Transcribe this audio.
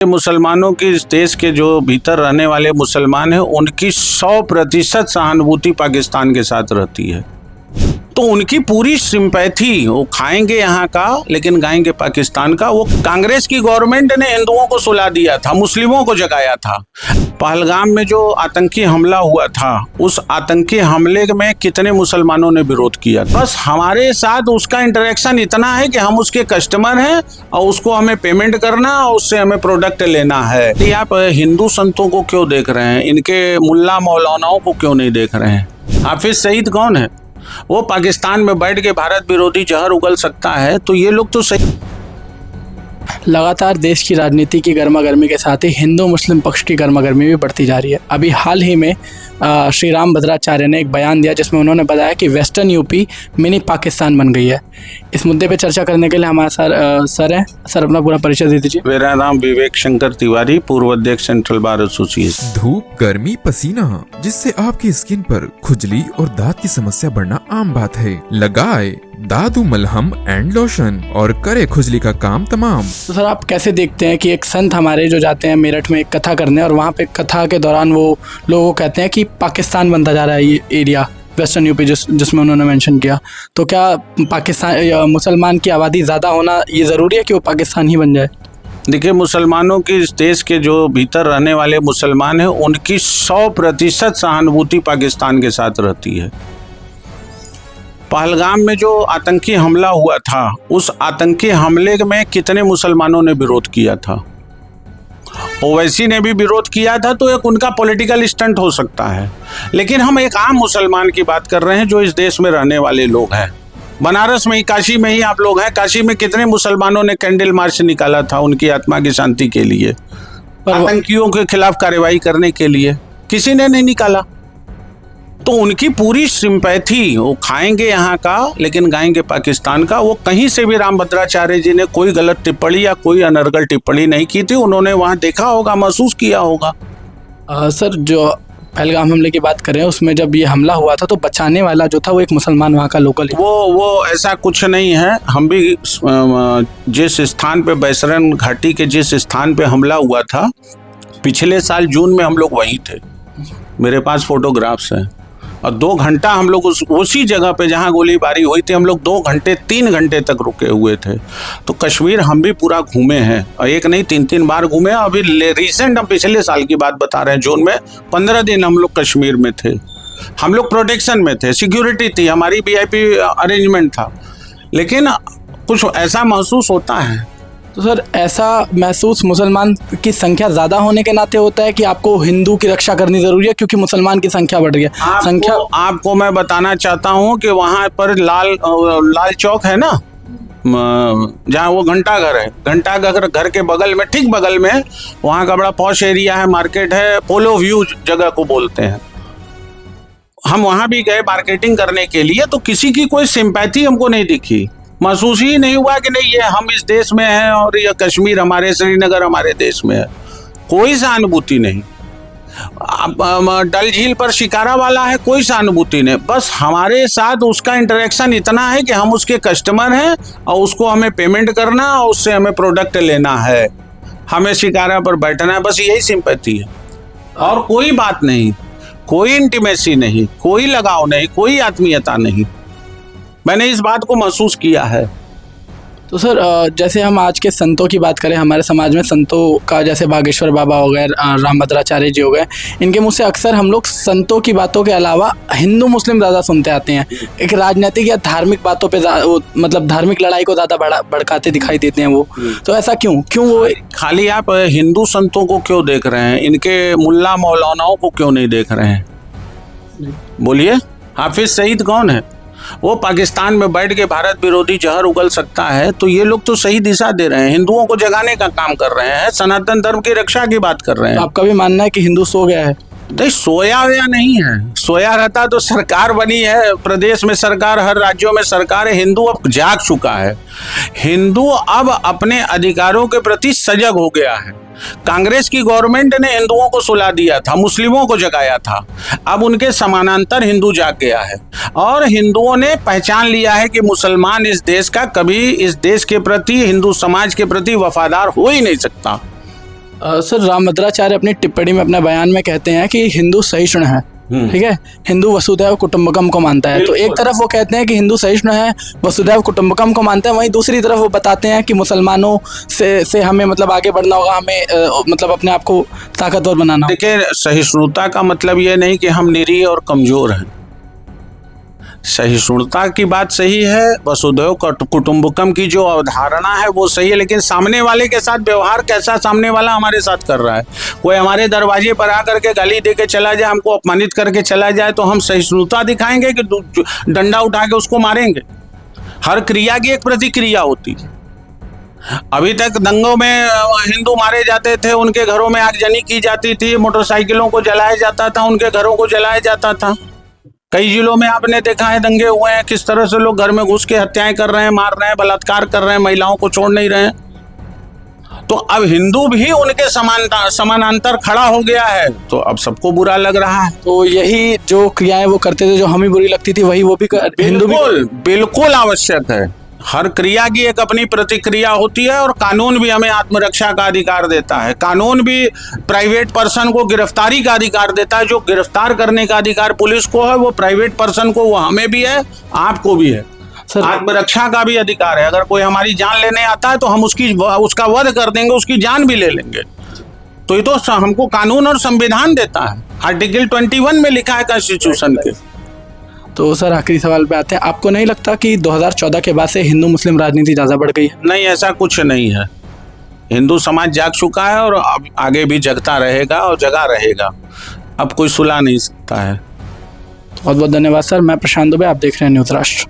मुसलमानों की इस देश के जो भीतर रहने वाले मुसलमान हैं उनकी 100% सहानुभूति पाकिस्तान के साथ रहती है। तो उनकी पूरी सिंपैथी वो खाएंगे यहाँ का लेकिन गाएंगे पाकिस्तान का। वो कांग्रेस की गवर्नमेंट ने हिंदुओं को सुला दिया था, मुस्लिमों को जगाया था। पहलगाम में जो आतंकी हमला हुआ था उस आतंकी हमले में कितने मुसलमानों ने विरोध किया। बस हमारे साथ उसका इंटरेक्शन इतना है कि हम उसके कस्टमर हैं और उसको हमें पेमेंट करना और उससे हमें प्रोडक्ट लेना है। तो आप हिंदू संतों को क्यों देख रहे हैं, इनके मुल्ला मौलानाओं को क्यों नहीं देख रहे हैं? हाफिज सईद कौन है? वो पाकिस्तान में बैठ के भारत विरोधी जहर उगल सकता है। तो ये लोग तो सही। लगातार देश की राजनीति की गर्मागर्मी के साथ ही हिंदू मुस्लिम पक्ष की गर्मागर्मी भी बढ़ती जा रही है। अभी हाल ही में श्री राम भद्राचार्य ने एक बयान दिया जिसमें उन्होंने बताया कि वेस्टर्न यूपी मिनी पाकिस्तान बन गई है। इस मुद्दे पे चर्चा करने के लिए हमारे सर हैं। सर, अपना पूरा परिचय दे दीजिए। मेरा नाम विवेक शंकर तिवारी, पूर्व अध्यक्ष सेंट्रल बार एसोसिएशन। धूप, गर्मी, पसीना, जिससे आपकी स्किन पर खुजली और दांत की समस्या बढ़ना आम बात है। लगाए दादू मलहम एंड लोशन और करे खुजली का काम तमाम। तो सर, आप कैसे देखते हैं कि एक संत हमारे जो जाते हैं मेरठ में एक कथा करने और वहाँ पे कथा के दौरान वो लोगों कहते हैं कि पाकिस्तान बनता जा रहा है ये एरिया वेस्टर्न यूपी जिसमें उन्होंने मेंशन किया। तो क्या पाकिस्तान मुसलमान की आबादी ज़्यादा होना ये ज़रूरी है कि वो पाकिस्तान ही बन जाए? देखिए, मुसलमानों की इस देश के जो भीतर रहने वाले मुसलमान हैं उनकी 100% सहानुभूति पाकिस्तान के साथ रहती है। पहलगाम में जो आतंकी हमला हुआ था उस आतंकी हमले में कितने मुसलमानों ने विरोध किया था? ओवैसी ने भी विरोध किया था, तो एक उनका पॉलिटिकल स्टंट हो सकता है। लेकिन हम एक आम मुसलमान की बात कर रहे हैं जो इस देश में रहने वाले लोग हैं। बनारस में ही, काशी में ही आप लोग हैं। काशी में कितने मुसलमानों ने कैंडल मार्च निकाला था उनकी आत्मा की शांति के लिए, आतंकियों के खिलाफ कार्रवाई करने के लिए? किसी ने नहीं निकाला। तो उनकी पूरी सिंपैथी वो खाएंगे यहाँ का लेकिन गाएंगे पाकिस्तान का। वो कहीं से भी राम भद्राचार्य जी ने कोई गलत टिप्पणी या कोई अनर्गल टिप्पणी नहीं की थी। उन्होंने वहाँ देखा होगा, महसूस किया होगा। सर, जो पहलगाम हमले की बात करें उसमें जब ये हमला हुआ था तो बचाने वाला जो था वो एक मुसलमान वहाँ का लोकल है। वो ऐसा कुछ नहीं है। हम भी जिस स्थान पे बैसरन घाटी के जिस स्थान पे हमला हुआ था पिछले साल जून में हम लोग वहीं थे। मेरे पास फोटोग्राफ्स हैं। और 2 घंटा हम लोग उसी जगह पे जहाँ गोलीबारी हुई थी हम लोग 2 घंटे 3 घंटे तक रुके हुए थे। तो कश्मीर हम भी पूरा घूमे हैं और एक नहीं 3 बार घूमे। अभी रिसेंट हम पिछले साल की बात बता रहे हैं, जून में 15 दिन हम लोग कश्मीर में थे। हम लोग प्रोटेक्शन में थे, सिक्योरिटी थी हमारी, VIP अरेंजमेंट था। लेकिन कुछ ऐसा महसूस होता है। तो सर, ऐसा महसूस मुसलमान की संख्या ज़्यादा होने के नाते होता है कि आपको हिंदू की रक्षा करनी ज़रूरी है क्योंकि मुसलमान की संख्या बढ़ रही है? आपको मैं बताना चाहता हूँ कि वहाँ पर लाल चौक है ना, जहाँ वो घंटाघर है, घंटाघर घर के बगल में, ठीक बगल में, वहाँ का बड़ा पॉश एरिया है, मार्केट है, पोलो व्यू जगह को बोलते हैं। हम वहाँ भी गए मार्केटिंग करने के लिए, तो किसी की कोई सिंपैथी हमको नहीं दिखी। महसूस ही नहीं हुआ कि नहीं ये हम इस देश में हैं और ये कश्मीर हमारे, श्रीनगर हमारे देश में है। कोई सहानुभूति नहीं। डल झील पर शिकारा वाला है, कोई सहानुभूति नहीं। बस हमारे साथ उसका इंटरेक्शन इतना है कि हम उसके कस्टमर हैं और उसको हमें पेमेंट करना और उससे हमें प्रोडक्ट लेना है, हमें शिकारा पर बैठना है। बस यही सिंपैथी है और कोई बात नहीं, कोई इंटीमेसी नहीं, कोई लगाव नहीं, कोई आत्मीयता नहीं। मैंने इस बात को महसूस किया है। तो सर, जैसे हम आज के संतों की बात करें, हमारे समाज में संतों का जैसे बागेश्वर बाबा हो गए, राम भद्राचार्य जी हो गए, इनके मुँह से अक्सर हम लोग संतों की बातों के अलावा हिंदू मुस्लिम ज़्यादा सुनते आते हैं। एक राजनीतिक या धार्मिक बातों पे मतलब धार्मिक लड़ाई को ज़्यादा भड़काते दिखाई देते हैं वो। तो ऐसा क्यों वो खाली आप हिंदू संतों को क्यों देख रहे हैं, इनके मुल्ला मौलानाओं को क्यों नहीं देख रहे हैं? बोलिए, हाफिज सईद कौन है? वो पाकिस्तान में बैठ के भारत विरोधी जहर उगल सकता है। तो ये लोग तो सही दिशा दे रहे हैं, हिंदुओं को जगाने का काम कर रहे हैं, सनातन धर्म की रक्षा की बात कर रहे हैं। आपका भी मानना है कि हिंदू सो गया है? नहीं, सोया हुआ नहीं है। सोया रहता तो सरकार बनी है, प्रदेश में सरकार, हर राज्यों में सरकार है। हिंदू अब जाग चुका है। हिंदू अब अपने अधिकारों के प्रति सजग हो गया है। कांग्रेस की गवर्नमेंट ने हिंदुओं को सुला दिया था, मुस्लिमों को जगाया था। अब उनके समानांतर हिंदू जाग गया है और हिंदुओं ने पहचान लिया है कि मुसलमान इस देश का कभी इस देश के प्रति, हिंदू समाज के प्रति वफादार हो ही नहीं सकता। सर रामभद्राचार्य अपनी टिप्पणी में अपने बयान में कहते हैं कि हिंदू सहिष्णु है, ठीक है, हिंदू वसुधैव कुटुंबकम को मानता है। तो एक तरफ वो कहते हैं कि हिंदू सहिष्णु है, वसुधैव कुटुंबकम को मानते हैं, वहीं दूसरी तरफ वो बताते हैं कि मुसलमानों से हमें मतलब आगे बढ़ना होगा, हमें मतलब अपने आप को ताकतवर बनाना होगा। देखिए, सहिष्णुता का मतलब ये नहीं कि हम निरीह और कमजोर हैं। सहिष्णुता की बात सही है, वसुधैव कुटुंबकम की जो अवधारणा है वो सही है, लेकिन सामने वाले के साथ व्यवहार कैसा सामने वाला हमारे साथ कर रहा है। कोई हमारे दरवाजे पर आकर के गाली दे के चला जाए, हमको अपमानित करके चला जाए, तो हम सहिष्णुता दिखाएंगे कि डंडा उठा के उसको मारेंगे? हर क्रिया की एक प्रतिक्रिया होती है। अभी तक दंगों में हिंदू मारे जाते थे, उनके घरों में आगजनी की जाती थी, मोटरसाइकिलों को जलाया जाता था, उनके घरों को जलाया जाता था। कई जिलों में आपने देखा है दंगे हुए हैं, किस तरह से लोग घर में घुस के हत्याएं कर रहे हैं, मार रहे हैं, बलात्कार कर रहे हैं, महिलाओं को छोड़ नहीं रहे हैं। तो अब हिंदू भी उनके समानांतर खड़ा हो गया है, तो अब सबको बुरा लग रहा है। तो यही जो क्रियाएं वो करते थे जो हमें बुरी लगती थी, वही वो भी हिंदू भी बिल्कुल आवश्यक है। हर क्रिया की एक अपनी प्रतिक्रिया होती है, और कानून भी हमें आत्मरक्षा का अधिकार देता है। कानून भी प्राइवेट पर्सन को गिरफ्तारी का अधिकार देता है। जो गिरफ्तार करने का अधिकार पुलिस को है, वो प्राइवेट पर्सन को, वो हमें भी है, आपको भी है। आत्मरक्षा का भी अधिकार है। अगर कोई हमारी जान लेने आता है तो हम उसका वध कर देंगे, उसकी जान भी ले लेंगे। तो ये तो हमको कानून और संविधान देता है। आर्टिकल 21 में लिखा है कॉन्स्टिट्यूशन के। तो सर आखिरी सवाल पे आते हैं, आपको नहीं लगता कि 2014 के बाद से हिंदू मुस्लिम राजनीति ज़्यादा बढ़ गई है? नहीं, ऐसा कुछ नहीं है। हिंदू समाज जाग चुका है और अब आगे भी जगता रहेगा और जगा रहेगा। अब कोई सुला नहीं सकता है। बहुत बहुत धन्यवाद सर। मैं प्रशांत दुबे, आप देख रहे हैं न्यूज़ राष्ट्र।